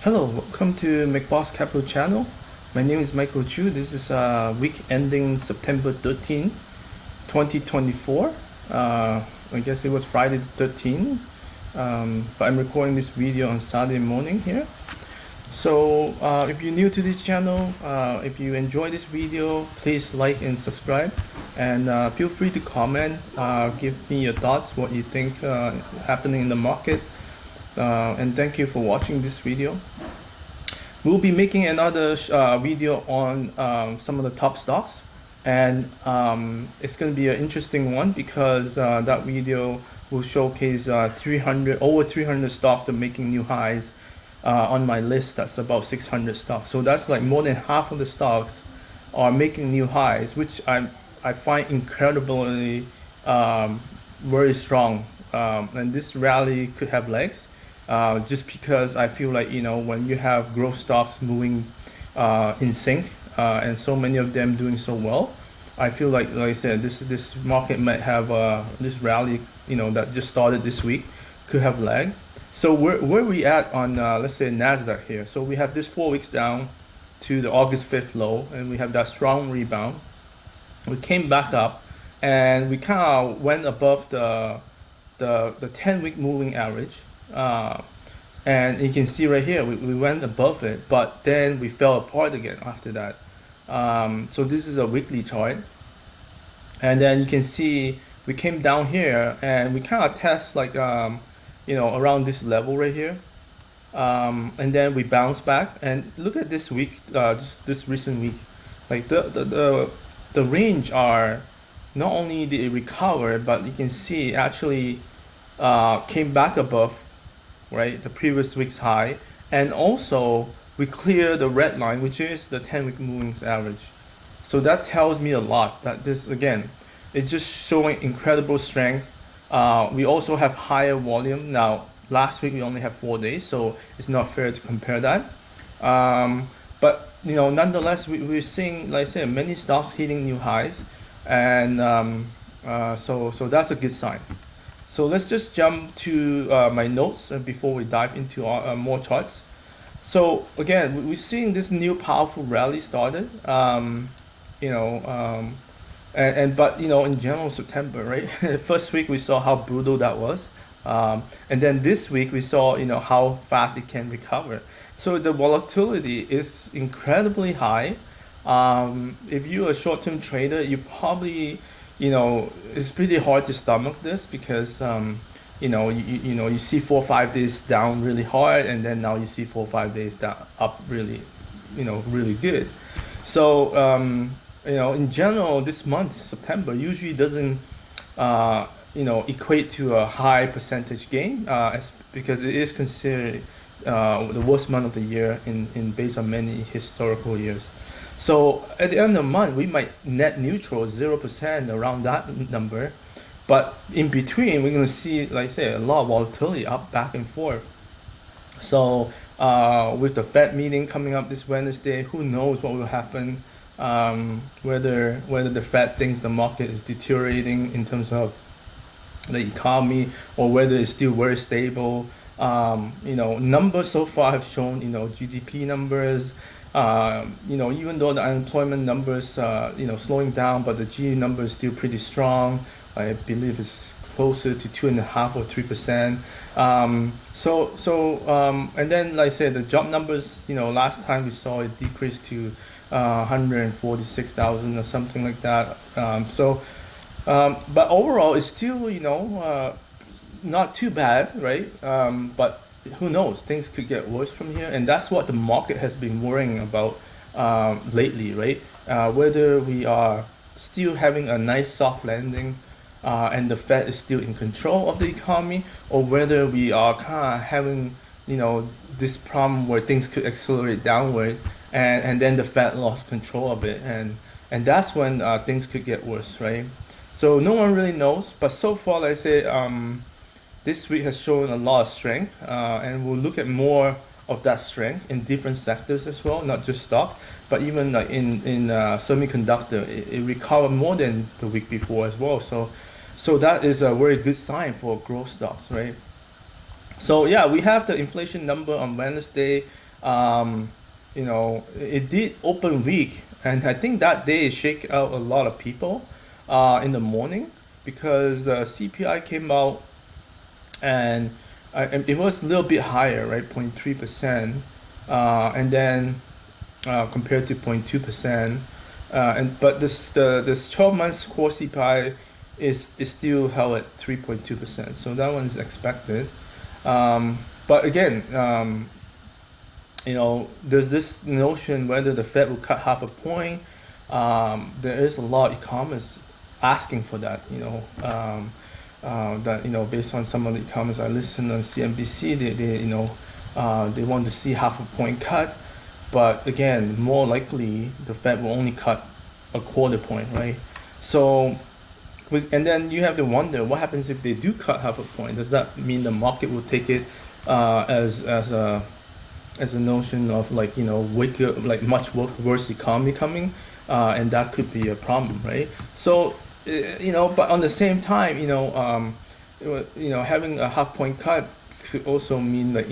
Hello, welcome to McBoss Capital channel. My name is Michael Chu. This is week ending September 13, 2024. I guess it was Friday the 13th, but I'm recording this video on Saturday morning here. So if you're new to this channel, if you enjoy this video, please like and subscribe, and feel free to comment, give me your thoughts, what you think happening in the market. And thank you for watching this video. We'll be making another video on some of the top stocks, and it's going to be an interesting one because that video will showcase over 300 stocks that are making new highs on my list. That's about 600 stocks, so that's like more than half of the stocks are making new highs, which I find incredibly very strong, and this rally could have legs. Just because I feel like, when you have growth stocks moving in sync and so many of them doing so well, I feel like I said, this market might have this rally, that just started this week, could have lag. So where we at on let's say Nasdaq here? So we have this 4 weeks down to the August 5th low, and we have that strong rebound. We came back up, and we kind of went above the 10-week moving average. And you can see right here, we went above it, but then we fell apart again after that. So this is a weekly chart, and then you can see we came down here and we kind of test like around this level right here, and then we bounce back. And look at this week, just this recent week, like the range are not only did it recover, but you can see actually came back above, right, the previous week's high, and also we clear the red line, which is the 10-week moving average. So that tells me a lot that this, again, it's just showing incredible strength. We also have higher volume now. Last week we only have 4 days, so it's not fair to compare that, but nonetheless, we're seeing, like I said, many stocks hitting new highs, and so that's a good sign. So let's just jump to my notes before we dive into more charts. So again, we're seeing this new powerful rally started, but in general, September, right? First week we saw how brutal that was, and then this week we saw how fast it can recover. So the volatility is incredibly high. If you're a short-term trader, you probably it's pretty hard to stomach this because you see 4 or 5 days down really hard, and then now you see 4 or 5 days down up really really good. So in general, this month September usually doesn't equate to a high percentage gain, because it is considered the worst month of the year in based on many historical years. So at the end of the month, we might net neutral 0%, around that number, but in between we're going to see, like I say, a lot of volatility up, back and forth. So with the Fed meeting coming up this Wednesday, who knows what will happen, whether the Fed thinks the market is deteriorating in terms of the economy, or whether it's still very stable. Numbers so far have shown GDP numbers, even though the unemployment numbers slowing down, but the G number is still pretty strong. I believe it's closer to 2.5 or 3%. And then, like I said, the job numbers, last time we saw it decrease to 146,000 or something like that. But overall, it's still not too bad, right? But who knows, things could get worse from here, and that's what the market has been worrying about lately, right? Whether we are still having a nice soft landing and the Fed is still in control of the economy, or whether we are kind of having this problem where things could accelerate downward, and then the Fed lost control of it, and that's when things could get worse, right? So no one really knows, but so far, like I say, this week has shown a lot of strength, and we'll look at more of that strength in different sectors as well, not just stocks, but even like in semiconductor, it recovered more than the week before as well. So that is a very good sign for growth stocks, right? So yeah, we have the inflation number on Wednesday. It did open weak, and I think that day shake out a lot of people in the morning because the CPI came out and it was a little bit higher, right, 0.3%, and then compared to 0.2%, but this 12 months core CPI is still held at 3.2%, so that one is expected. But again, there's this notion whether the Fed will cut half a point. There is a lot of economists asking for that. Based on some of the economists I listen on CNBC, they want to see half a point cut. But again, more likely the Fed will only cut a quarter point, right? So, and then you have to wonder what happens if they do cut half a point. Does that mean the market will take it as a notion of much worse economy coming, and that could be a problem, right? So, but on the same time, having a half point cut could also mean that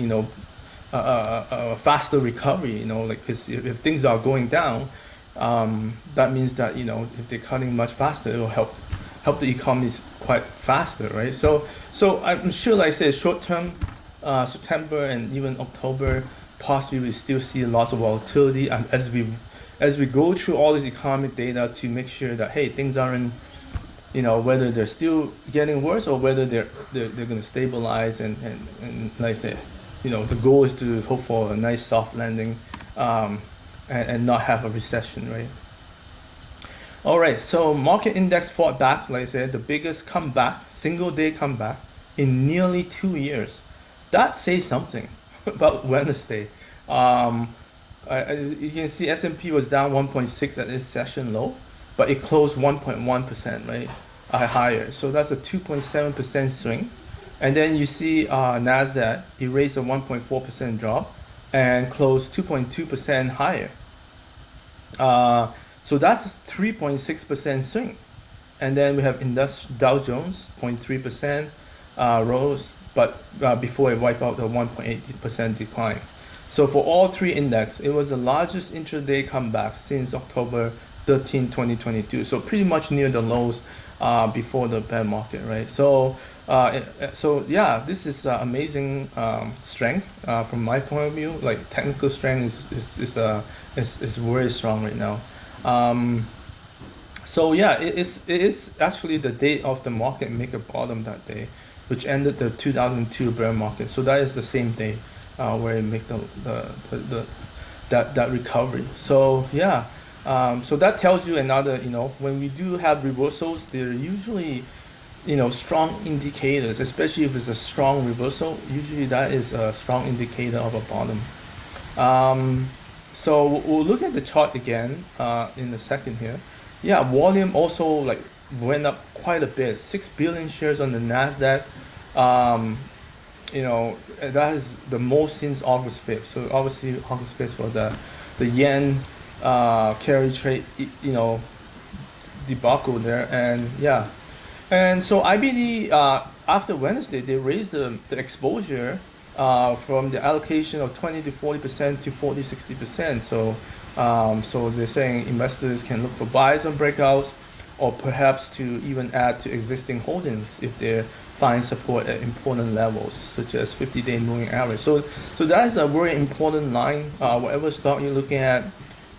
a faster recovery, because if things are going down, that means that if they're cutting much faster, it will help the economies quite faster, right? So I'm sure, like I said, short term, September and even October, possibly we still see lots of volatility, and as we go through all this economic data to make sure that hey, things aren't, whether they're still getting worse or whether they're going to stabilize, and like I said, the goal is to hope for a nice soft landing, and not have a recession, right? All right, so market index fought back, like I said, the biggest comeback, single day comeback in nearly 2 years. That says something about Wednesday. You can see S&P was down 1.6 at its session low, but it closed 1.1%, right, higher. So that's a 2.7% swing. And then you see Nasdaq erased a 1.4% drop and closed 2.2% higher. So that's a 3.6% swing. And then we have Dow Jones, 0.3% rose, but before it wiped out the 1.8% decline. So for all three index, it was the largest intraday comeback since October 13, 2022. So pretty much near the lows before the bear market, right? So yeah, this is amazing strength from my point of view. Like technical strength is very strong right now. So yeah, it is actually the day of the market make a bottom that day, which ended the 2002 bear market. So that is the same day where it make that recovery. So yeah, so that tells you another, when we do have reversals, they're usually strong indicators, especially if it's a strong reversal. Usually that is a strong indicator of a bottom. So we'll look at the chart again in a second here. Yeah, volume also went up quite a bit. 6 billion shares on the Nasdaq. That is the most since August 5th. So obviously August 5th was the yen carry trade, debacle there, and yeah. And so IBD after Wednesday, they raised the exposure from the allocation of 20 to 40% to 40-60%. So they're saying investors can look for buys on breakouts, or perhaps to even add to existing holdings if they find support at important levels, such as 50-day moving average. So that is a very important line. Whatever stock you're looking at,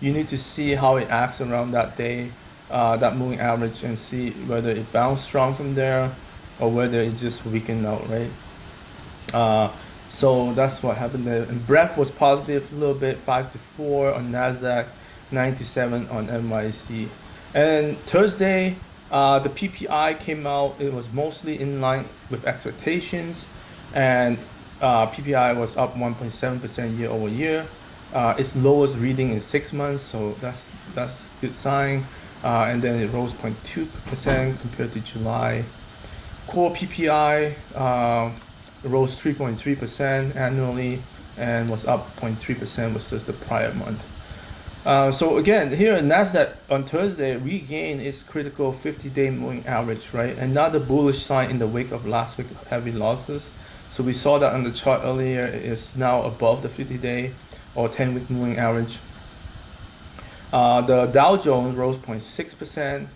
you need to see how it acts around that day, that moving average, and see whether it bounced strong from there or whether it just weakened out, right? So that's what happened there. And breadth was positive a little bit, 5 to 4 on Nasdaq, 9 to 7 on NYSE. And Thursday, the PPI came out. It was mostly in line with expectations, and PPI was up 1.7% year over year. Its lowest reading in 6 months, so that's good sign. And then it rose 0.2% compared to July. Core PPI rose 3.3% annually and was up 0.3% versus the prior month. So again, here Nasdaq on Thursday regained its critical 50-day moving average, right? Another bullish sign in the wake of last week's heavy losses. So we saw that on the chart earlier. It is now above the 50-day or 10-week moving average. The Dow Jones rose 0.6%,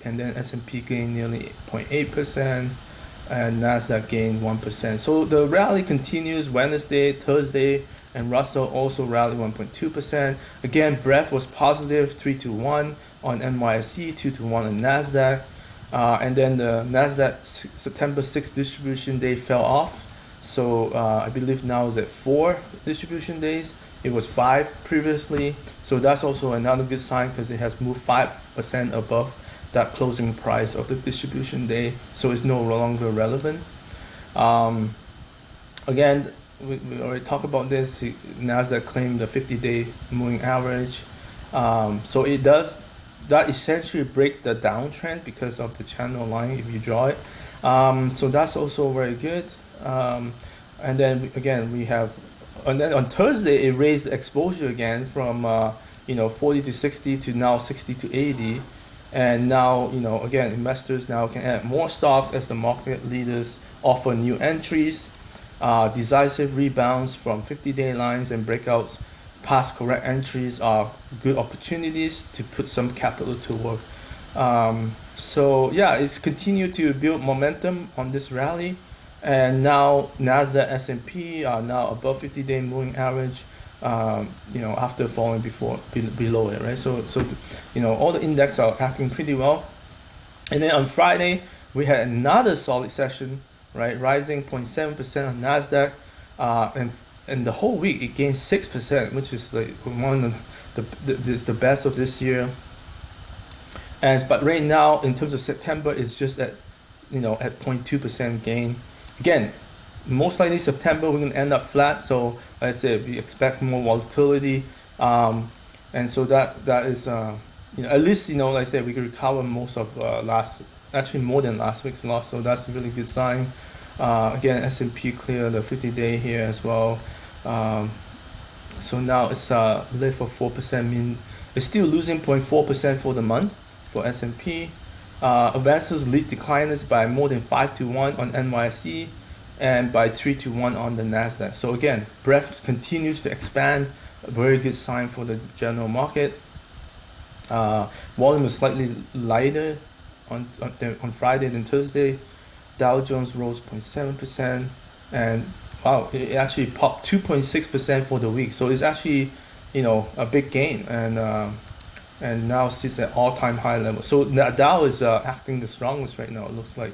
and then S&P gained nearly 0.8%, and Nasdaq gained 1%. So the rally continues Wednesday, Thursday, and Russell also rallied 1.2%. Again, breadth was positive, 3-1 on NYSE, 2-1 on Nasdaq. And then the Nasdaq September 6th distribution day fell off. So I believe now is at 4 distribution days. It was 5 previously. So that's also another good sign because it has moved 5% above that closing price of the distribution day. So it's no longer relevant. Again, we already talked about this. Nasdaq claimed the 50-day moving average. So it does that essentially break the downtrend because of the channel line if you draw it. So that's also very good. And then again we have, and then on Thursday it raised the exposure again from 40 to 60 to now 60 to 80. And now, again, investors now can add more stocks as the market leaders offer new entries. Decisive rebounds from 50-day lines and breakouts past correct entries are good opportunities to put some capital to work. So yeah, it's continued to build momentum on this rally, and now Nasdaq, S&P are now above 50-day moving average. After falling below it, right? So all the index are acting pretty well. And then on Friday we had another solid session, right? Rising 0.7% on Nasdaq, and the whole week it gained 6%, which is like one of the best of this year. But right now in terms of September, it's just at 0.2% gain. Again, most likely September we're going to end up flat. So like I said, we expect more volatility, and so that is at least like I said, we can recover most of actually more than last week's loss. So that's a really good sign. Again, S&P clear the 50-day here as well. So now it's a lift of 4%. Mean it's still losing 0.4% for the month for S&P. Advances lead decliners by more than 5-1 on NYSE, and by 3-1 on the Nasdaq. So again, breadth continues to expand, a very good sign for the general market. Volume is slightly lighter on Friday than Thursday. Dow Jones rose 0.7%, and wow, it actually popped 2.6% for the week. So it's actually a big gain, and now sits at all-time high level. So Dow is acting the strongest right now, it looks like.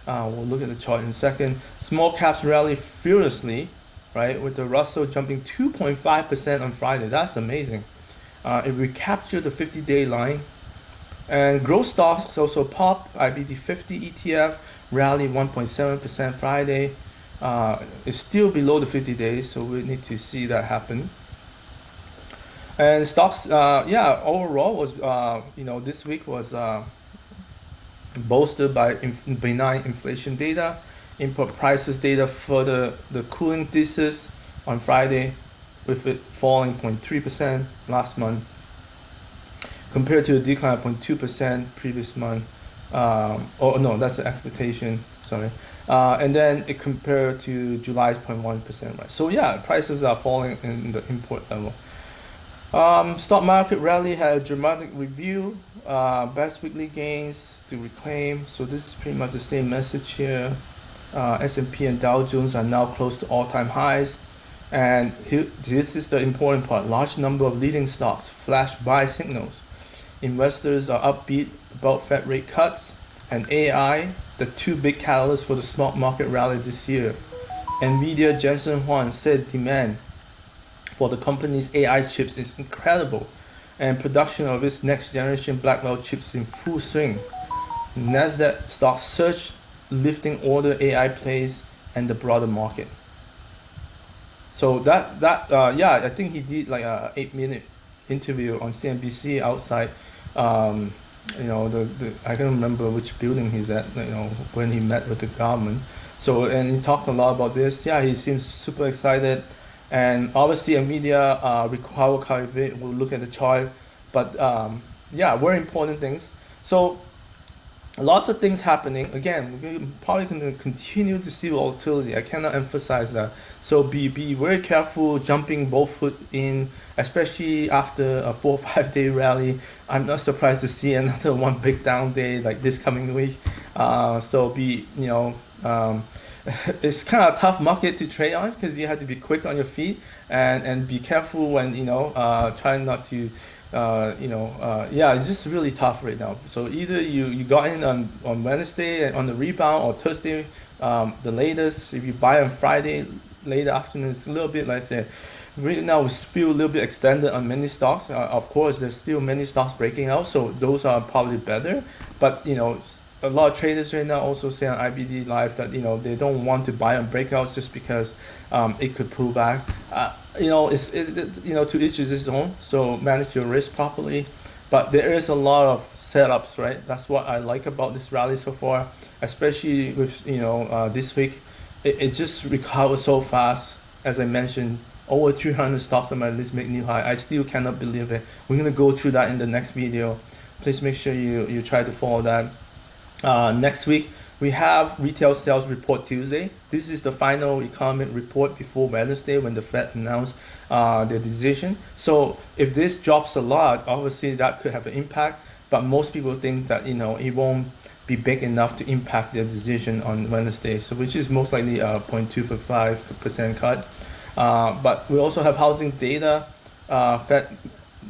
We'll look at the chart in a second. Small caps rally furiously, right? With the Russell jumping 2.5% on Friday. That's amazing. It recaptured the 50-day line. And growth stocks also pop. IBD 50 ETF rally 1.7% Friday. It's still below the 50 days, so we need to see that happen. And stocks, overall was, this week was bolstered by benign inflation data, import prices data for the cooling thesis on Friday, with it falling 0.3% last month, compared to a decline of 0.2% previous month. That's the expectation, sorry. And then it compared to July's 0.1%, right? So yeah, prices are falling in the import level. Stock market rally had a dramatic review, best weekly gains to reclaim. So this is pretty much the same message here. S&P and Dow Jones are now close to all-time highs. And this is the important part. Large number of leading stocks flash buy signals. Investors are upbeat about Fed rate cuts and AI, the two big catalysts for the stock market rally this year. NVIDIA Jensen Huang said demand for the company's AI chips is incredible, and production of its next generation Blackwell chips in full swing. Nasdaq stocks surge, lifting order AI plays and the broader market. So I think he did like a 8-minute interview on CNBC outside. I can't remember which building he's at. When he met with the government. So, and he talked a lot about this. Yeah, he seems super excited. And obviously NVIDIA recover quite a bit. We'll look at the chart, but very important things. So lots of things happening. Again, we're probably going to continue to see volatility. I cannot emphasize that. So be very careful jumping both foot in, especially after a 4 or 5 day rally. I'm not surprised to see another one big down day like this coming week. So be it's kind of a tough market to trade on because you have to be quick on your feet and be careful when try not to yeah, it's just really tough right now. So either you got in on Wednesday on the rebound or Thursday, the latest. If you buy on Friday late afternoon, it's a little bit like I said. Right now we feel a little bit extended on many stocks. Of course, there's still many stocks breaking out, so those are probably better. But a lot of traders right now also say on IBD Live that they don't want to buy on breakouts just because it could pull back. To each his own. So manage your risk properly. But there is a lot of setups, right? That's what I like about this rally so far, especially with this week. It just recovered so fast. As I mentioned, over 300 stocks on my list make new high. I still cannot believe it. We're gonna go through that in the next video. Please make sure you try to follow that. Next week, we have retail sales report Tuesday. This is the final economic report before Wednesday when the Fed announced their decision. So if this drops a lot, obviously that could have an impact. But most people think that it won't be big enough to impact their decision on Wednesday. So which is most likely a 0.25% cut. But we also have housing data, Fed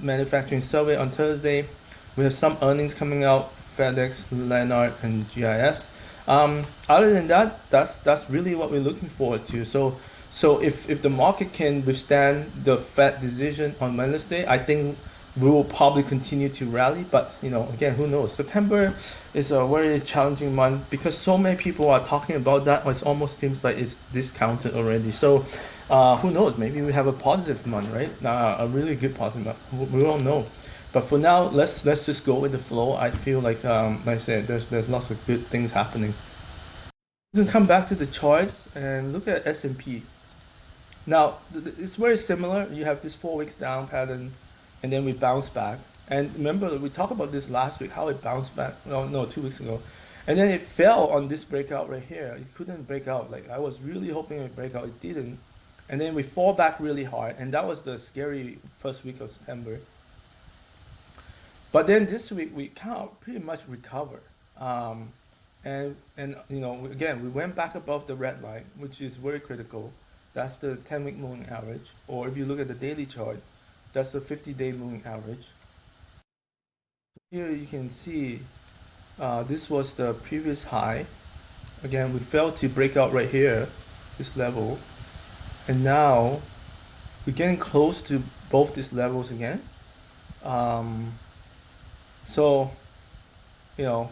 manufacturing survey on Thursday. We have some earnings coming out. FedEx, Leonard, and GIS. Other than that, that's really what we're looking forward to. So if the market can withstand the Fed decision on Wednesday, I think we will probably continue to rally. But again, who knows? September is a very challenging month because so many people are talking about that. It almost seems like it's discounted already. So who knows? Maybe we have a positive month, right? A really good positive month. We won't know. But for now, let's just go with the flow. I feel like I said, there's lots of good things happening. You can come back to the charts and look at S&P. Now it's very similar. You have this 4 weeks down pattern, and then we bounce back. And remember, we talked about this last week, how it bounced back. No, 2 weeks ago, and then it fell on this breakout right here. It couldn't break out. Like I was really hoping it would break out. It didn't, and then we fall back really hard. And that was the scary first week of September. But then this week we kind of pretty much recover, and again we went back above the red line, which is very critical. That's the 10-week moving average, or if you look at the daily chart, that's the 50-day moving average. Here you can see this was the previous high. Again, we failed to break out right here, this level, and now we're getting close to both these levels again. So, you know,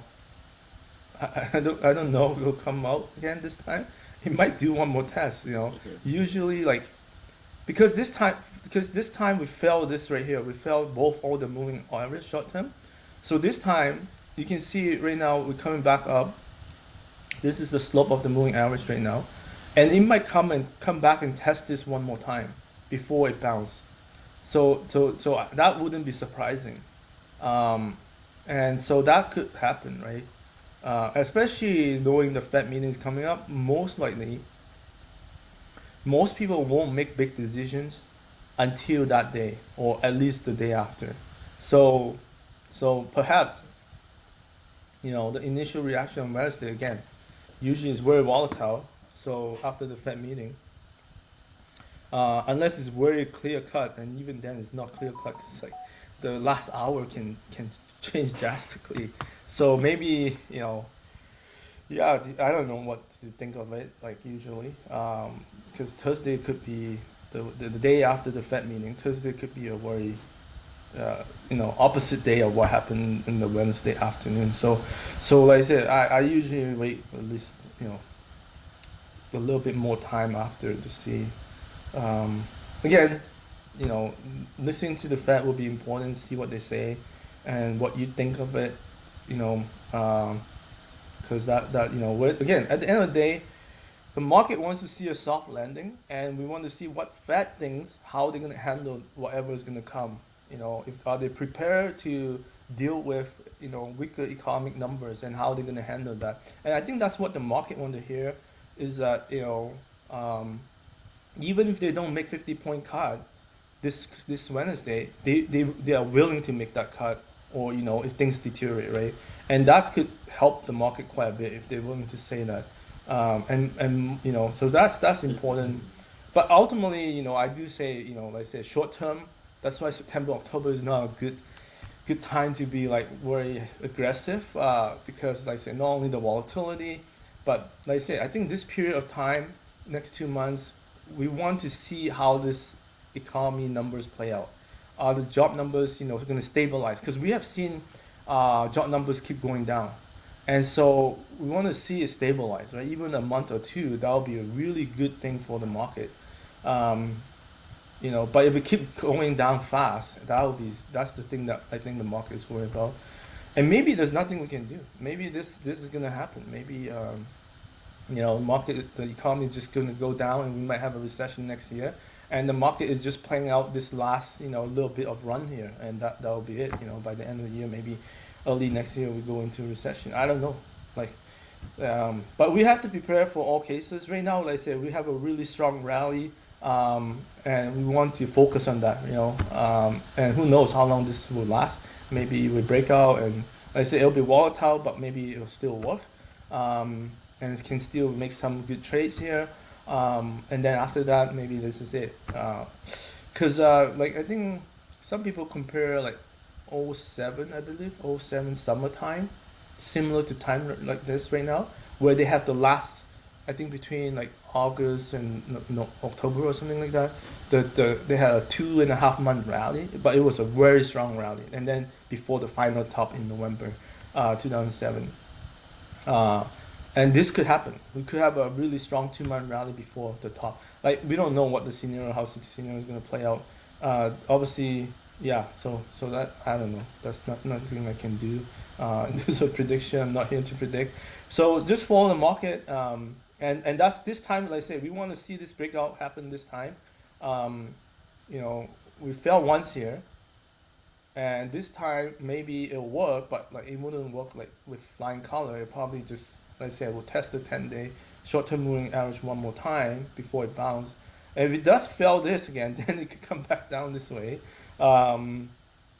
I don't know if it'll come out again this time. He might do one more test, Okay. Usually like because this time we failed this right here. We failed both all the moving average short term. So this time you can see right now we're coming back up. This is the slope of the moving average right now. And it might come back and test this one more time before it bounce. So that wouldn't be surprising. And so that could happen, right? Especially knowing the Fed meeting is coming up, most likely, most people won't make big decisions until that day, or at least the day after. So, so perhaps the initial reaction on Wednesday again, usually is very volatile. So after the Fed meeting, unless it's very clear cut, and even then it's not clear cut. It's like the last hour can change drastically. So maybe yeah, I don't know what to think of it. Like usually, because Thursday could be the day after the Fed meeting. Thursday could be a very opposite day of what happened in the Wednesday afternoon. So like I said, I usually wait at least a little bit more time after to see. Again, listening to the Fed will be important. See what they say, and what you think of it. You know, because again, at the end of the day, the market wants to see a soft landing, and we want to see what Fed thinks, how they're going to handle whatever is going to come You know, if are they prepared to deal with, you know, weaker economic numbers, and how they're going to handle that. And I think that's what the market want to hear, is that, you know, even if they don't make 50-point cut this Wednesday, they are willing to make that cut, or, you know, if things deteriorate, right? And that could help the market quite a bit if they're willing to say that. And you know, so that's important. But ultimately, you know, I do say, you know, like I said, short term. That's why September, October is not a good time to be like very aggressive, because like I say, not only the volatility, but like I say, I think this period of time, next 2 months, we want to see how this economy numbers play out. Are the job numbers, you know, going to stabilize? Because we have seen job numbers keep going down, and so we want to see it stabilize, right? Even a month or two, that will be a really good thing for the market. Um, you know, but if it keep going down fast, that's the thing that I think the market is worried about. And maybe there's nothing we can do. Maybe this is gonna happen. Maybe you know, the economy is just gonna go down, and we might have a recession next year. And the market is just playing out this last, you know, little bit of run here, and that'll be it. You know, by the end of the year, maybe early next year, we go into recession. I don't know, like. But we have to prepare for all cases. Right now, like I said, we have a really strong rally, and we want to focus on that. You know, and who knows how long this will last? Maybe we break out, and like I said, it'll be volatile, but maybe it'll still work, and it can still make some good trades here. And then after that, maybe this is it. Because like I think some people compare like '07, I believe, '07 summertime, similar to time like this right now, where they have the last, I think between like August and no, October or something like that. They had a 2.5 month rally, but it was a very strong rally. And then before the final top in November, 2007. Uh, and this could happen. We could have a really strong 2 month rally before the top. Like we don't know what the scenario, how the scenario is going to play out. Obviously, yeah. So that I don't know. That's nothing I can do. There's a prediction. I'm not here to predict. So just follow the market. And that's this time. Like I say, we want to see this breakout happen this time. Um, you know, we fell once here, and this time maybe it'll work, but like it wouldn't work like with flying color. It probably just, like I said, we'll test the 10-day short-term moving average one more time before it bounces. And if it does fail this again, then it could come back down this way. Um,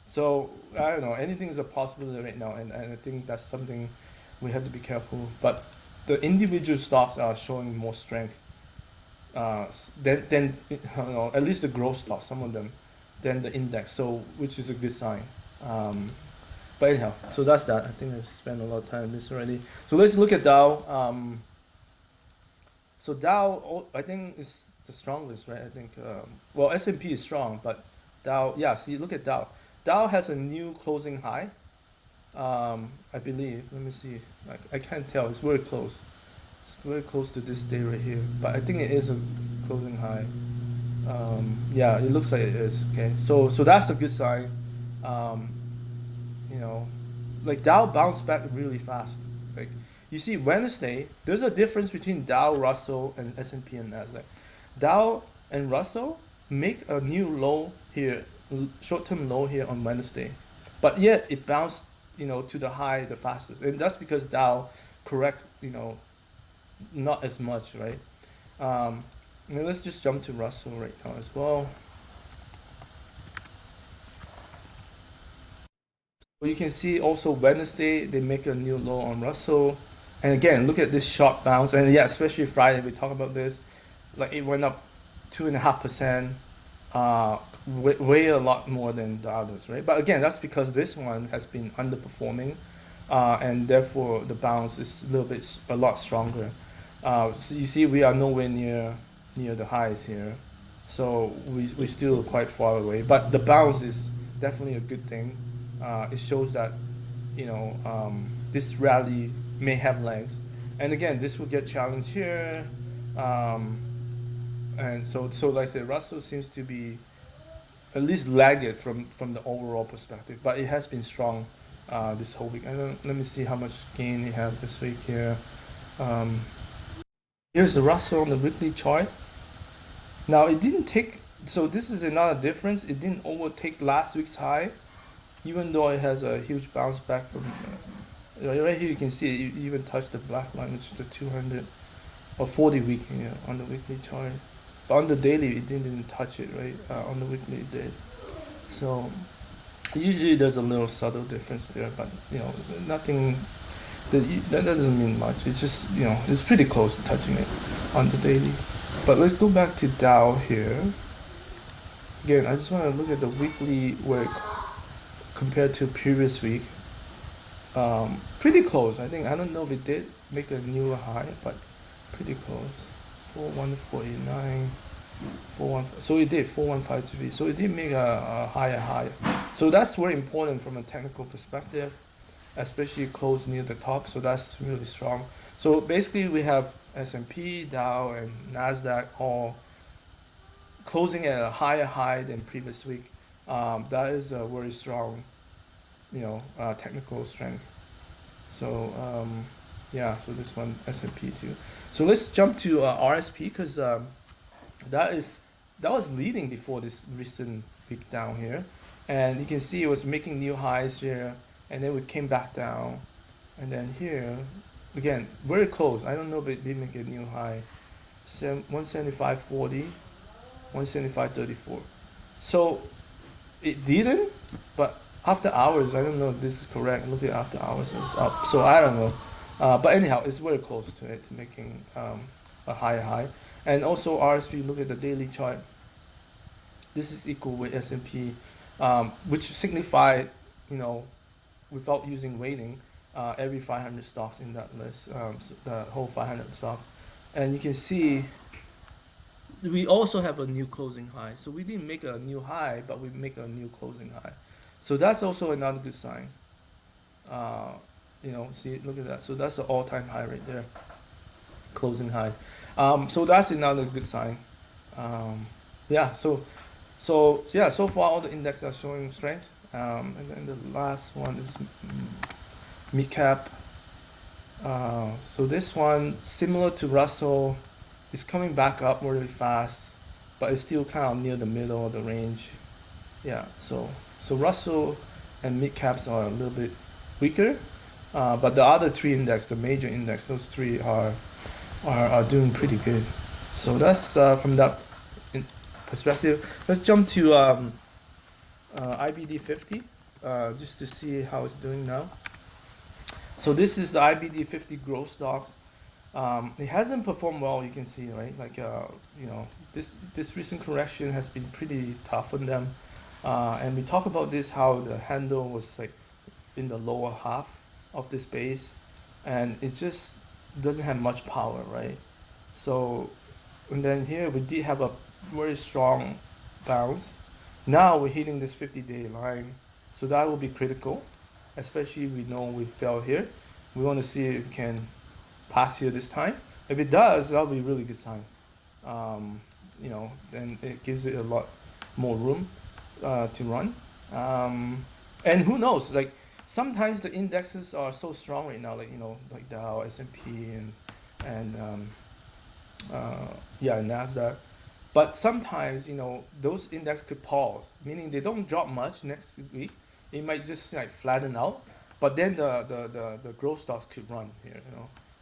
so I don't know. Anything is a possibility right now, and I think that's something we have to be careful. But the individual stocks are showing more strength. Then you know, at least the growth stocks, some of them, than the index. So which is a good sign. Um, but anyhow, so that's that. I think I've spent a lot of time on this already. So let's look at Dow. So Dow, I think is the strongest, right? I think. Well, S&P is strong, but Dow. Yeah. See, look at Dow. Dow has a new closing high. I believe. Let me see. I can't tell. It's very close. It's very close to this day right here. But I think it is a closing high. Yeah, it looks like it is. Okay. So that's a good sign. Um, you know, like Dow bounced back really fast. Like you see, Wednesday, there's a difference between Dow, Russell, and S&P and Nasdaq. Dow and Russell make a new low here, short-term low here on Wednesday, but yet it bounced, you know, to the high the fastest, and that's because Dow correct, you know, not as much, right? Now let's just jump to Russell right now as well. Well, you can see also Wednesday they make a new low on Russell, and again look at this sharp bounce, and yeah, especially Friday we talk about this, like it went up 2.5%, way a lot more than the others, right? But again, that's because this one has been underperforming, and therefore the bounce is a lot stronger. So you see, we are nowhere near the highs here, so we still quite far away. But the bounce is definitely a good thing. It shows that, you know, this rally may have legs, and again, this will get challenged here. Um, and so like I said, Russell seems to be at least lagged from the overall perspective, but it has been strong this whole week. Let me see how much gain it has this week here. Um, Here's the Russell on the weekly chart. Now it didn't take so this is another difference. It didn't overtake last week's high, even though it has a huge bounce back from. Right here you can see it even touched the black line, which is the 200 or 40 week, on the weekly chart. But on the daily, it didn't touch it, right? On the weekly, it did. So usually there's a little subtle difference there, but nothing. That doesn't mean much. It's just it's pretty close to touching it on the daily. But let's go back to Dow here. Again, I just want to look at the weekly work compared to previous week. Pretty close. I don't know if it did make a new high, but pretty close. 4149, 41. So it did 4153. So it did make a higher high. So that's very important from a technical perspective, especially close near the top. So that's really strong. So basically, we have S&P, Dow, and Nasdaq all closing at a higher high than previous week. That is a very strong, technical strength. So yeah, so this one S&P too. So let's jump to RSP because that was leading before this recent week down here, and you can see it was making new highs here, and then we came back down, and then here again very close. I don't know if it did make a new high, 175.40, 175.34. So it didn't, but after hours, I don't know if this is correct. Look at after hours, it's up. So I don't know. But anyhow, it's very close to it, to making a higher high. And also RSP, look at the daily chart. This is equal with S&P, which signified, without using weighting, every 500 stocks in that list, so the whole 500 stocks. And you can see we also have a new closing high. So we didn't make a new high, but we make a new closing high. So that's also another good sign. See, look at that. So that's the all-time high right there, closing high. So that's another good sign. Yeah. So far all the indexes are showing strength. And then the last one is mid cap. So this one, similar to Russell, is coming back up really fast, but it's still kind of near the middle of the range. Yeah. So Russell and mid caps are a little bit weaker, but the other three index, the major index, those three are doing pretty good. So that's from that perspective. Let's jump to IBD 50, just to see how it's doing now. So this is the IBD 50 growth stocks. It hasn't performed well, you can see, right? Like this recent correction has been pretty tough on them. And we talk about this, how the handle was like in the lower half of this base, and it just doesn't have much power, right? So, and then here we did have a very strong bounce. Now we're hitting this 50-day line, so that will be critical, especially we know we fell here. We want to see if it can pass here this time. If it does, that'll be a really good sign. Then it gives it a lot more room to run. And who knows, like sometimes the indexes are so strong right now, like Dow, S&P, and Nasdaq. But sometimes, those index could pause, meaning they don't drop much next week. It might just like flatten out, but then the growth stocks could run here,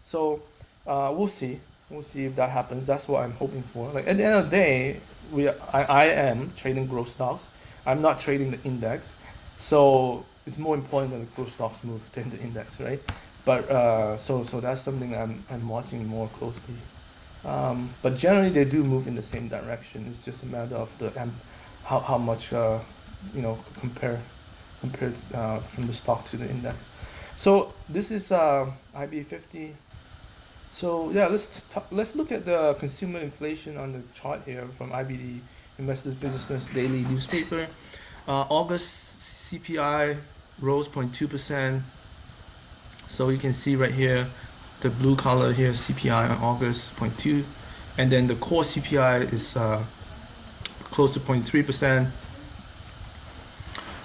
So we'll see. We'll see if that happens. That's what I'm hoping for. Like at the end of the day, I am trading growth stocks. I'm not trading the index, so it's more important that the growth stocks move than the index, right? But so that's something I'm watching more closely. But generally they do move in the same direction. It's just a matter of how much compared from the stock to the index. So this is IB 50. So yeah, let's look at the consumer inflation on the chart here from IBD Investors Business Daily newspaper. August CPI rose 0.2%. So you can see right here, the blue color here, CPI on August 0.2, and then the core CPI is close to 0.3%.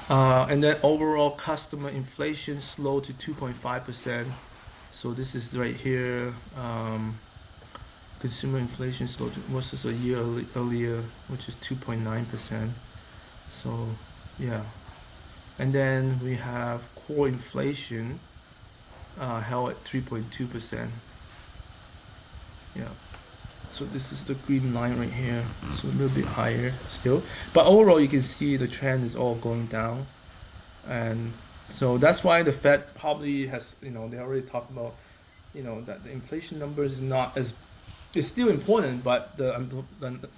And then overall customer inflation slowed to 2.5%. So this is right here, consumer inflation slowed versus a year earlier, which is 2.9%. So yeah, and then we have core inflation held at 3.2%. Yeah. So this is the green line right here. So a little bit higher still, but overall you can see the trend is all going down, and so that's why the Fed probably has, they already talked about, that the inflation number is not as, it's still important, but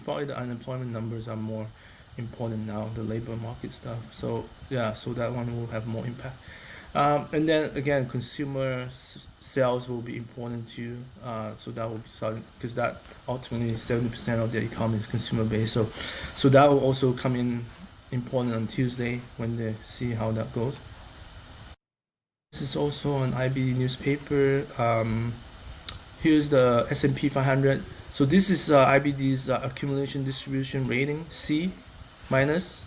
probably the unemployment numbers are more important now, the labor market stuff. So yeah, so that one will have more impact. And then again, consumer sales will be important too. So that will be solid because that ultimately 70% of the economy is consumer based. So that will also come in important on Tuesday when they see how that goes. This is also an IBD newspaper. Here's the S&P 500. So this is IBD's accumulation distribution rating, C minus.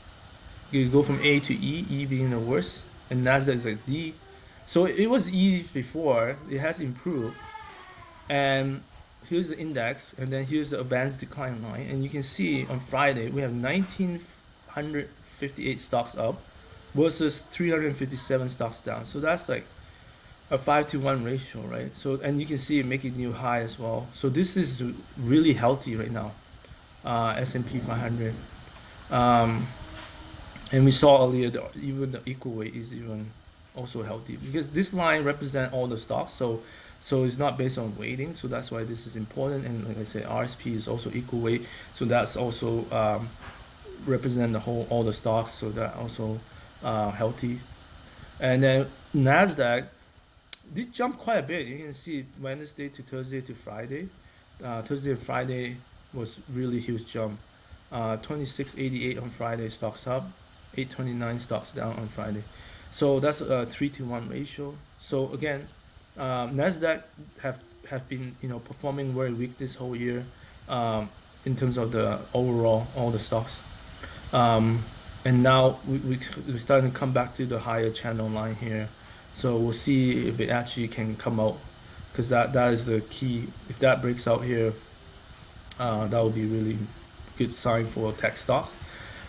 You go from A to E, E being the worst, and Nasdaq is like D. So it was E before, it has improved. And here's the index, and then here's the advanced decline line. And you can see on Friday we have 1,958 stocks up versus 357 stocks down. So that's like a 5-to-1 ratio, right? So, and you can see it making new high as well. So this is really healthy right now, S&P 500. And we saw earlier that even the equal weight is even also healthy because this line represents all the stocks. So it's not based on weighting. So that's why this is important. And like I said, RSP is also equal weight. So that's also represent all the stocks. So that also healthy. And then Nasdaq did jump quite a bit. You can see Wednesday to Thursday to Friday. Thursday and Friday was really huge jump. 2688 on Friday, stocks up. 829 stocks down on Friday. So that's a 3-to-1 ratio. So again, Nasdaq have been performing very weak this whole year in terms of the overall all the stocks. And now we're starting to come back to the higher channel line here. So we'll see if it actually can come out, because that is the key. If that breaks out here, that will be really good sign for tech stocks.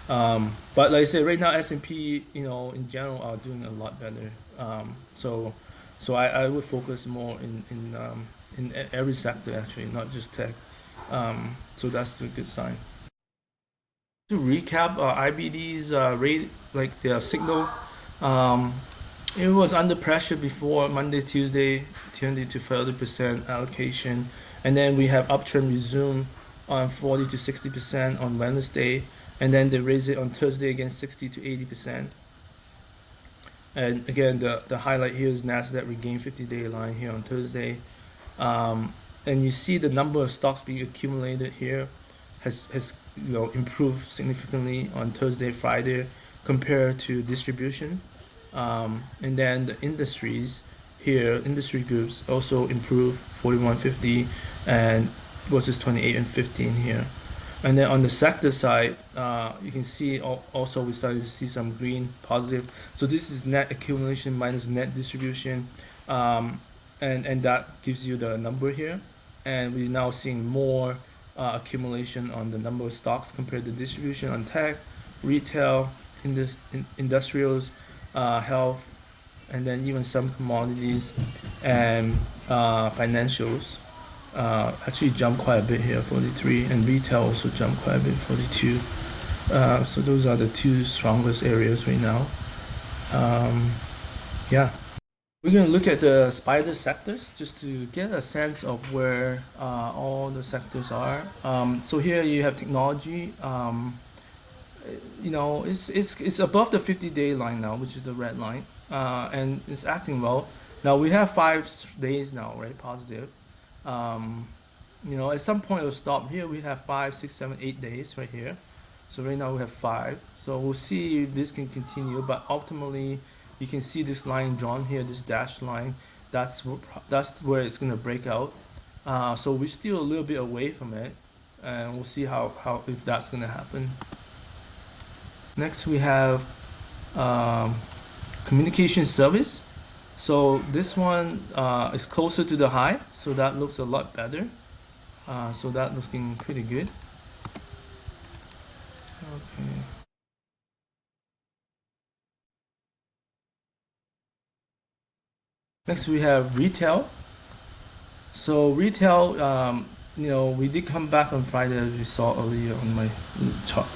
But like I said, right now S&P, in general are doing a lot better. So I would focus more in every sector actually, not just tech. So that's a good sign. To recap, IBD's rate, like their signal, it was under pressure before Monday, Tuesday, turned into 30% allocation, and then we have uptrend resume on 40 to 60% on Wednesday, and then they raise it on Thursday again 60 to 80%. And again, the highlight here is Nasdaq regained 50-day line here on Thursday, and you see the number of stocks being accumulated here has improved significantly on Thursday, Friday compared to distribution. And then the industries here, industry groups also improved 4150 and versus 28 and 15 here. And then on the sector side, you can see also we started to see some green positive. So this is net accumulation minus net distribution, and that gives you the number here. And we're now seeing more accumulation on the number of stocks compared to distribution on tech, retail, industrials, health, and then even some commodities and financials actually jumped quite a bit here, 43, and retail also jumped quite a bit, 42. So those are the two strongest areas right now. Yeah, we're going to look at the spider sectors just to get a sense of where all the sectors are. So here you have technology. It's above the 50-day line now, which is the red line, and it's acting well. Now we have 5 days now, right? Positive. At some point it'll stop. Here we have 5, 6, 7, 8 days right here. So right now we have 5. So we'll see if this can continue. But ultimately, you can see this line drawn here, this dashed line. That's where it's gonna break out. So we're still a little bit away from it, and we'll see how if that's gonna happen. Next we have communication service. So this one is closer to the high, so that looks a lot better. So that looking pretty good. Okay. Next we have retail. So retail, we did come back on Friday as we saw earlier on my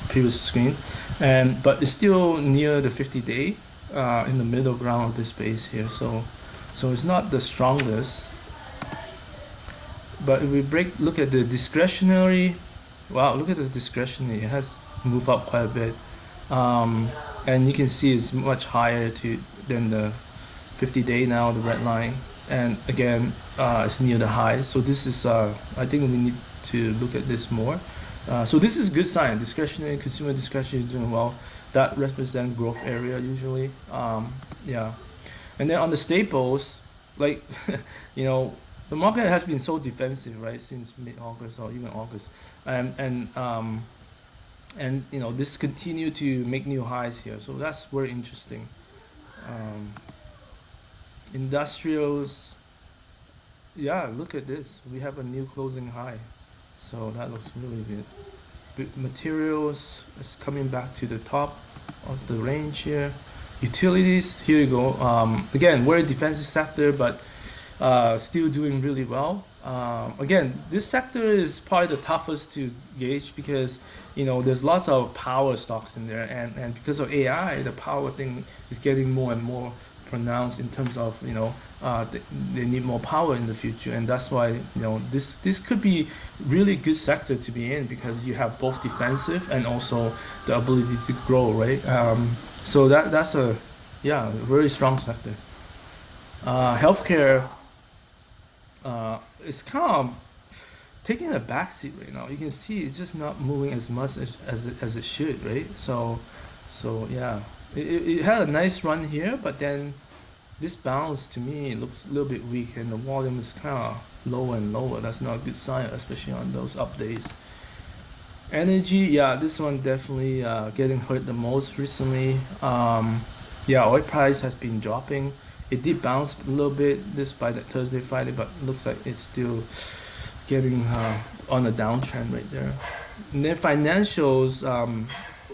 previous screen, but it's still near the 50-day, in the middle ground of this space here. So it's not the strongest. But if we look at the discretionary, wow, look at the discretionary. It has moved up quite a bit, and you can see it's much higher than the 50-day now, the red line. And again, it's near the high. So this is, I think we need to look at this more. So this is a good sign. Discretionary, consumer discretionary is doing well. That represents growth area usually. Yeah. And then on the staples, like, the market has been so defensive, right, since mid-August or even August. And this continue to make new highs here. So that's very interesting. Industrials, yeah, look at this. We have a new closing high. So that looks really good. Materials is coming back to the top of the range here. Utilities, here you go. Again, very defensive sector, but still doing really well. Again, this sector is probably the toughest to gauge because there's lots of power stocks in there, and because of AI, the power thing is getting more and more pronounced in terms of they need more power in the future, and that's why this could be really good sector to be in because you have both defensive and also the ability to grow, right? So that's a very strong sector. Healthcare. It's kind of taking a backseat right now. You can see it's just not moving as much as it should, right? So yeah, it had a nice run here, but then this bounce to me looks a little bit weak, and the volume is kind of lower and lower. That's not a good sign, especially on those up days. Energy, yeah, this one definitely getting hurt the most recently. Yeah, oil price has been dropping. It did bounce a little bit this by that Thursday, Friday, but it looks like it's still getting on a downtrend right there. And then financials,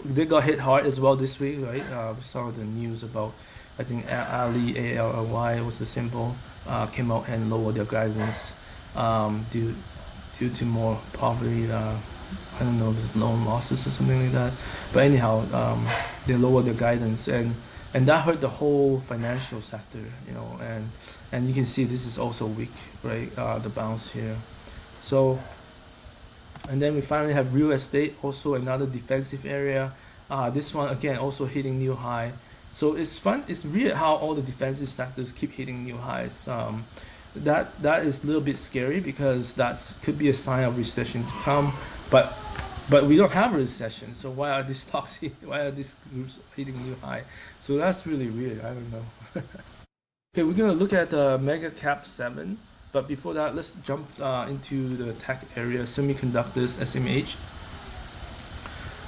they got hit hard as well this week, right? We saw the news about, I think Ali, ALLY was the symbol, came out and lowered their guidance due to more probably, I don't know, if it's loan losses or something like that. But anyhow, they lowered their guidance, and that hurt the whole financial sector, and you can see this is also weak, right? The bounce here. So, and then we finally have real estate, also another defensive area. This one again also hitting new high. So it's fun. It's weird how all the defensive sectors keep hitting new highs. That is a little bit scary because that could be a sign of recession to come. But we don't have a recession, so why are these stocks why are these groups hitting new high? So that's really weird. I don't know. Okay, we're gonna look at the mega cap 7, but before that, let's jump into the tech area, semiconductors, SMH.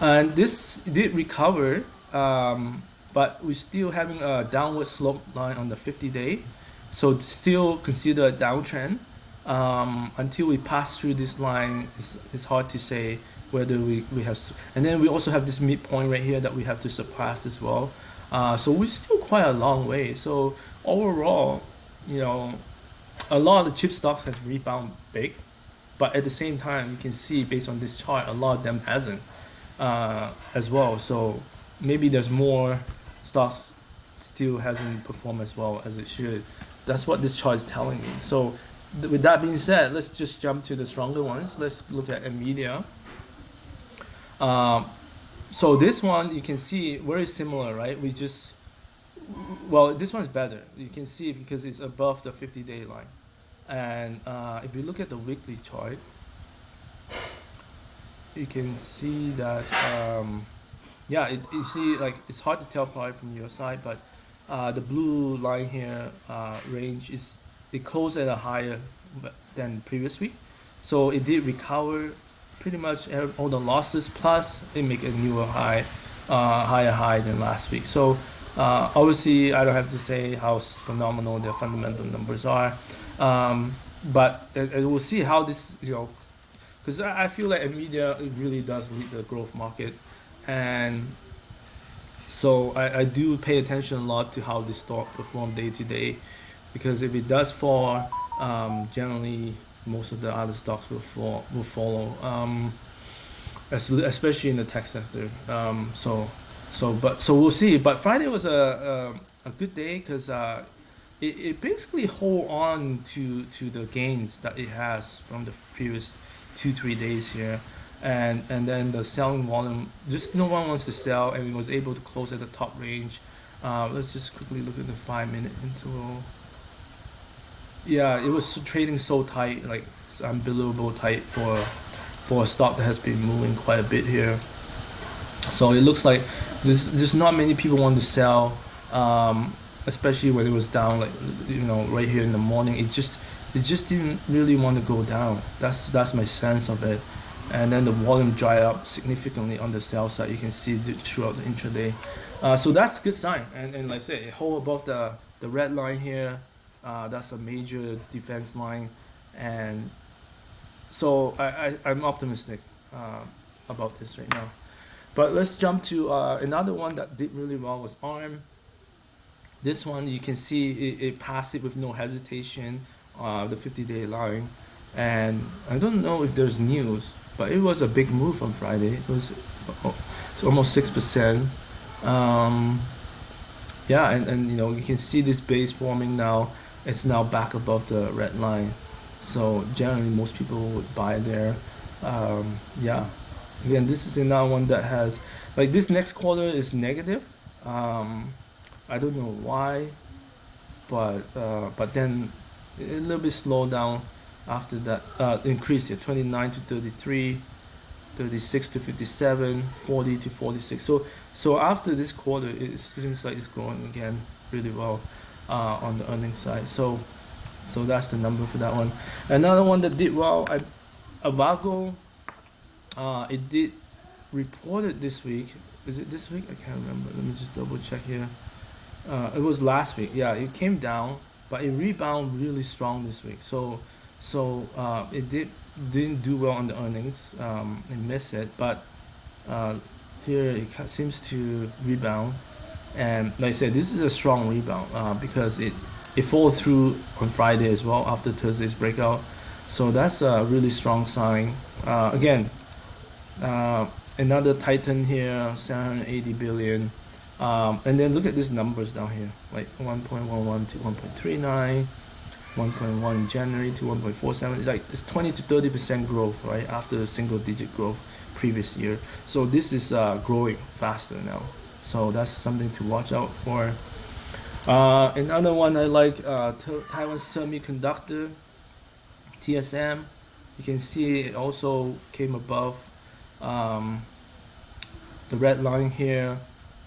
And this did recover, but we're still having a downward slope line on the 50-day, so still consider a downtrend. Until we pass through this line, it's hard to say whether we have, and then we also have this midpoint right here that we have to surpass as well. So we're still quite a long way. So overall, a lot of the chip stocks has rebound big, but at the same time, you can see based on this chart, a lot of them hasn't as well. So maybe there's more stocks still hasn't performed as well as it should. That's what this chart is telling me. So with that being said, let's just jump to the stronger ones. Let's look at Nvidia. So this one you can see very similar, right? This one's better. You can see because it's above the 50-day line. And if you look at the weekly chart, you can see that you see, like, it's hard to tell probably from your side, but the blue line here range it closed at a higher than previous week, so it did recover pretty much all the losses, plus it make a newer high, higher high than last week. So obviously I don't have to say how phenomenal their fundamental numbers are, but we'll see how this because I feel like Nvidia really does lead the growth market, and so I do pay attention a lot to how the stock perform day to day, because if it does fall, generally most of the other stocks will follow, especially in the tech sector. So we'll see. But Friday was a good day because it basically hold on to the gains that it has from the previous 2-3 days here, and then the selling volume, just no one wants to sell, and it was able to close at the top range. Let's just quickly look at the 5-minute interval. Yeah, it was trading so tight, like it's unbelievable tight for a stock that has been moving quite a bit here. So it looks like there's not many people want to sell, especially when it was down, like right here in the morning. It just didn't really want to go down. That's my sense of it. And then the volume dried up significantly on the sell side. You can see it throughout the intraday. So that's a good sign. And like I said, it hold above the red line here. That's a major defense line, and so I'm optimistic about this right now. But let's jump to another one that did really well was ARM. This one you can see it passed it with no hesitation, the 50-day line, and I don't know if there's news, but it was a big move on Friday. It was almost 6%. Yeah, and you can see this base forming now. It's now back above the red line, so generally most people would buy there. Yeah, again, this is another one that has, like, this next quarter is negative. I don't know why, but then a little bit slowed down after that. Increased it 29 to 33, 36 to 57, 40 to 46. So after this quarter, it seems like it's growing again really well on the earnings side. So that's the number for that one. Another one that did well, Avago. It did reported this week. Is it this week? I can't remember. Let me just double check here. It was last week. Yeah, it came down, but it rebounded really strong this week. So it didn't do well on the earnings. It missed it, but here it seems to rebound. And like I said, this is a strong rebound because it followed through on Friday as well after Thursday's breakout. So that's a really strong sign. Again, another Titan here, 780 billion. And then look at these numbers down here, like 1.11 to 1.39, 1.1 in January to 1.47. Like it's 20 to 30% growth, right, after a single-digit growth previous year. So this is growing faster now. So that's something to watch out for. Another one I like, Taiwan Semiconductor, TSM. You can see it also came above the red line here.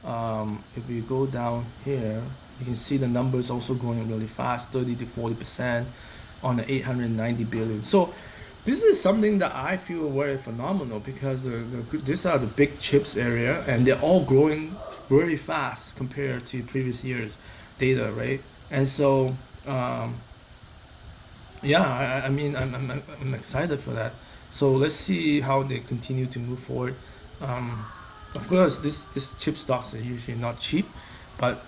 If we go down here, you can see the numbers also growing really fast, 30 to 40% on the 890 billion. So this is something that I feel very phenomenal because these are the big chips area, and they're all growing very fast compared to previous years data, right? And so yeah, I mean, I'm excited for that. So let's see how they continue to move forward. Of course, this chip stocks are usually not cheap, but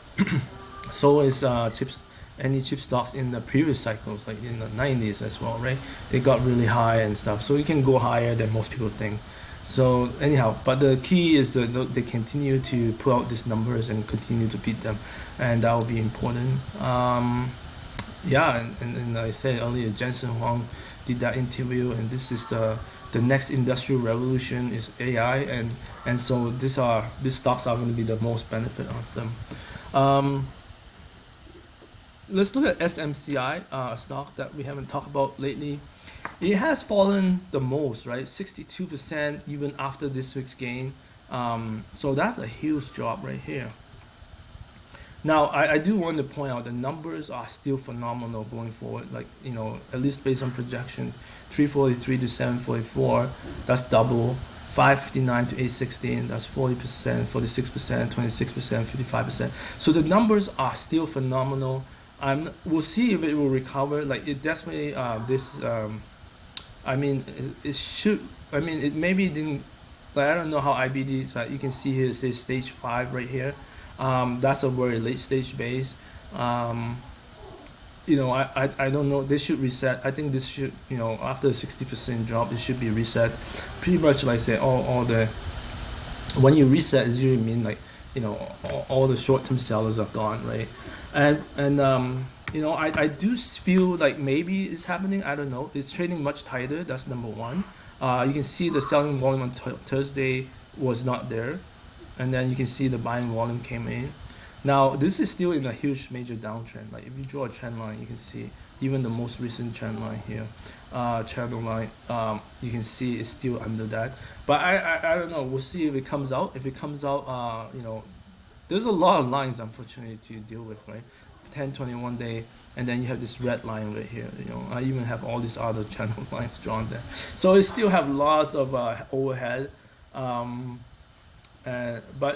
so is any chip stocks in the previous cycles, like in the 90s as well, right? They got really high and stuff, so it can go higher than most people think. So anyhow, but the key is that they continue to put out these numbers and continue to beat them, and that will be important. Yeah, and like I said earlier, Jensen Huang did that interview, and this is the next industrial revolution is AI, and so these stocks are going to be the most benefit of them. Let's look at SMCI, a stock that we haven't talked about lately. It has fallen the most, right? 62% even after this week's gain. So that's a huge drop right here. Now, I do want to point out the numbers are still phenomenal going forward. Like, at least based on projection, 343 to 744, that's double. 559 to 816, that's 40%, 46%, 26%, 55%. So the numbers are still phenomenal. We'll see if it will recover. Like, it definitely I mean, it should. I mean, it maybe didn't. Like, I don't know how IBD is. You can see here it says stage 5 right here. That's a very late stage base. Um, I don't know. This should reset. I think this should, after a 60% drop, it should be reset. Pretty much like say all the when you reset, it usually mean like all the short-term sellers are gone, right? And I do feel like maybe it's happening. I don't know. It's trading much tighter. That's number one. You can see the selling volume on Thursday was not there, and then you can see the buying volume came in. Now this is still in a huge major downtrend. Like if you draw a trend line, you can see even the most recent trend line here, channel line. You can see it's still under that. But I don't know. We'll see if it comes out. If it comes out, there's a lot of lines unfortunately to deal with, right? 10, 21 day, and then you have this red line right here. I even have all these other channel lines drawn there. So it still have lots of overhead. But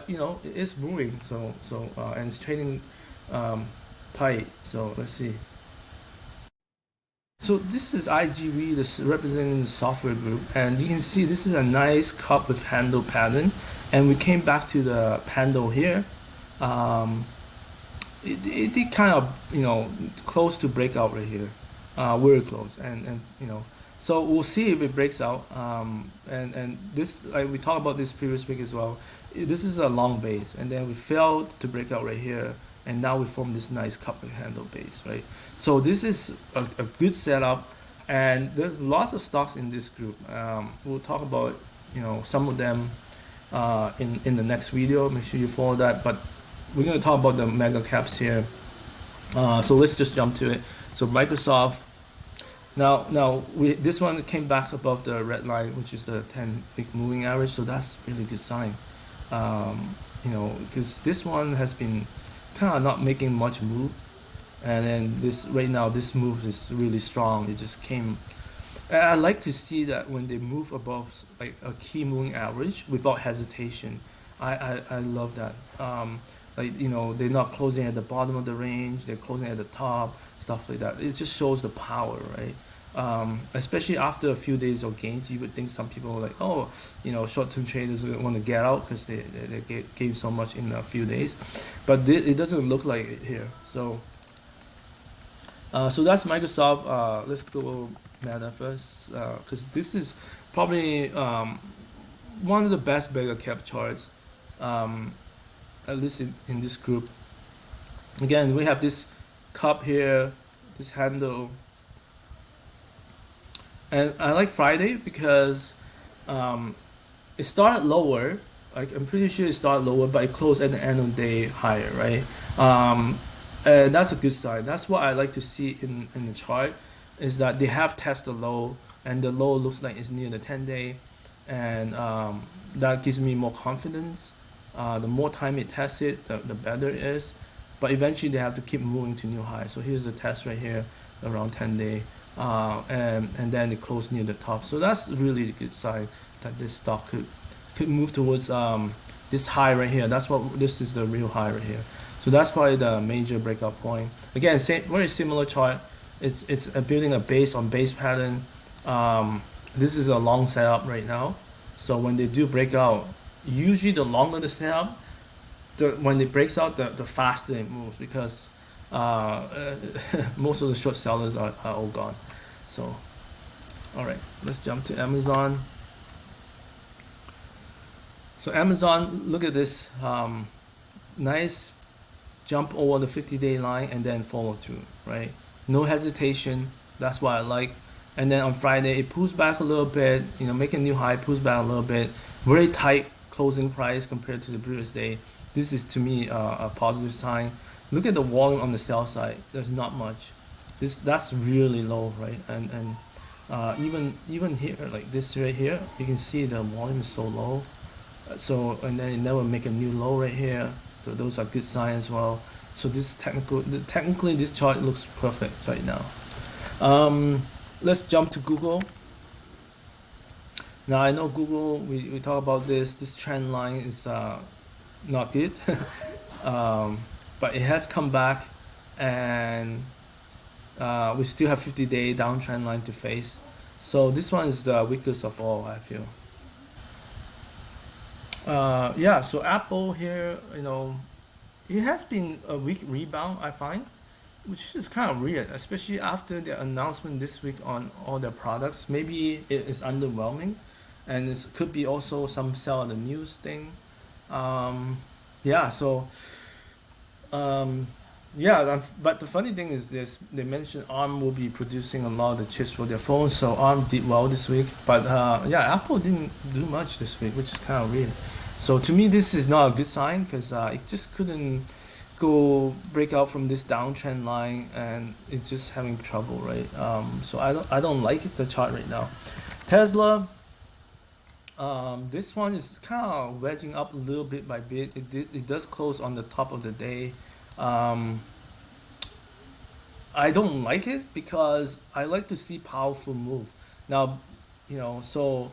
it is moving, and it's trading tight. So let's see. So this is IGV, this representing the software group, and you can see this is a nice cup with handle pattern, and we came back to the handle here. It did kind of close to breakout right here, very close, and so we'll see if it breaks out. And this, like we talked about this previous week as well, this is a long base, and then we failed to break out right here, and now we form this nice cup and handle base, right? So this is a good setup, and there's lots of stocks in this group. We'll talk about some of them in the next video. Make sure you follow that. But we're going to talk about the mega caps here. So let's just jump to it. So Microsoft. Now this one came back above the red line, which is the 10-week moving average. So that's really good sign. Because this one has been kind of not making much move, and then this right now this move is really strong. It just came. And I like to see that when they move above like a key moving average without hesitation. I love that. They're not closing at the bottom of the range, they're closing at the top, stuff like that. It just shows the power, right? Especially after a few days of gains, you would think some people are like, oh, short-term traders want to get out because they gain so much in a few days, but it doesn't look like it here. So that's Microsoft. Let's go Meta first, because this is probably one of the best mega cap charts, at least in this group. Again, we have this cup here, this handle, and I like Friday because it started lower. Like I'm pretty sure it started lower, but it closed at the end of the day higher, right? And that's a good sign. That's what I like to see in the chart, is that they have tested the low, and the low looks like it's near the 10-day, and that gives me more confidence. The more time it tests it, the better it is. But eventually they have to keep moving to new highs. So here's the test right here around 10-day, and then it closed near the top. So that's really a good sign that this stock could move towards this high right here. This is the real high right here. So that's probably the major breakout point. Again, very similar chart. It's building a base on base pattern. This is a long setup right now. So when they do break out, usually the longer the setup, when it breaks out, the faster it moves, because most of the short sellers are all gone. So, all right, let's jump to Amazon. So Amazon, look at this, nice jump over the 50-day line and then follow through, right? No hesitation. That's what I like. And then on Friday, it pulls back a little bit, make a new high, pulls back a little bit. Very tight closing price compared to the previous day. This is to me a positive sign. Look at the volume on the sell side. There's not much. That's really low, right? And even here, like this right here, you can see the volume is so low. And then it never make a new low right here. So those are good signs as well. So this technically this chart looks perfect right now. Let's jump to Google. Now I know Google, we talk about this trend line is not good, but it has come back, and we still have 50-day downtrend line to face. So this one is the weakest of all, I feel. Yeah, so Apple here, it has been a weak rebound, I find, which is kind of weird, especially after the announcement this week on all their products. Maybe it is underwhelming, and it could be also some sell on the news thing. Um, yeah, so um, yeah, but the funny thing is this: they mentioned ARM will be producing a lot of the chips for their phones, so ARM did well this week. But yeah, Apple didn't do much this week, which is kind of weird. So to me, this is not a good sign because it just couldn't go break out from this downtrend line, and it's just having trouble, right? So I don't like it, the chart right now. Tesla, this one is kind of wedging up a little bit by bit. It does close on the top of the day. Um, I don't like it because I like to see powerful move. Now, so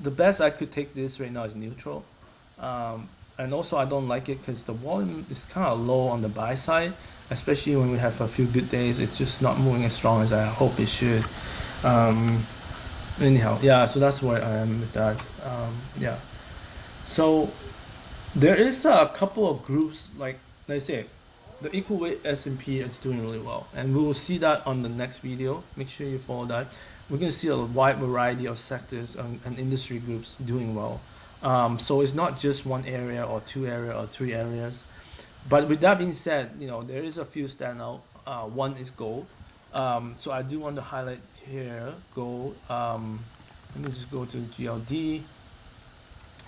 the best I could take this right now is neutral. And also I don't like it because the volume is kind of low on the buy side, especially when we have a few good days. It's just not moving as strong as I hope it should. Um, Anyhow, yeah, so that's where I am with that. Yeah. So there is a couple of groups, like I say, the equal weight S&P is doing really well, and we will see that on the next video. Make sure you follow that. We're going to see a wide variety of sectors and industry groups doing well. So it's not just one area or two area or three areas. But with that being said, there is a few standout. One is gold. So I do want to highlight here gold. Let me just go to GLD.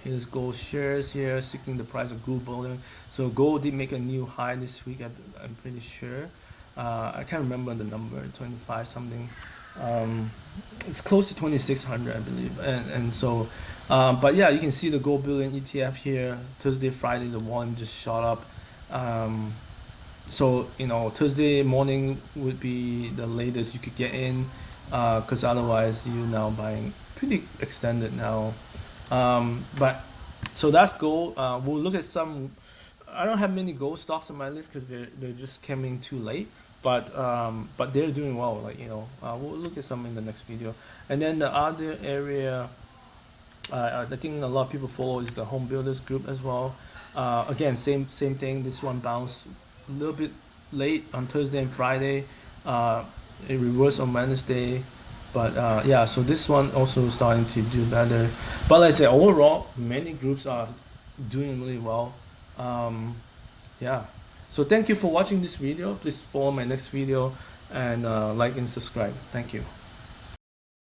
Here's gold shares here, seeking the price of gold bullion. So gold did make a new high this week, I'm pretty sure. I can't remember the number, 25 something. It's close to 2600, I believe. And so, but yeah, you can see the gold bullion ETF here. Thursday, Friday, the volume just shot up. So Thursday morning would be the latest you could get in, because otherwise you're now buying pretty extended now. But so that's gold. We'll look at some. I don't have many gold stocks on my list because they're just coming too late. But they're doing well. We'll look at some in the next video. And then the other area, I think a lot of people follow is the home builders group as well. Again, same thing. This one bounced a little bit late on Thursday and Friday. It reversed on Wednesday. But yeah, so this one also starting to do better. But like I say, overall, many groups are doing really well. Yeah. So thank you for watching this video. Please follow my next video and like and subscribe. Thank you.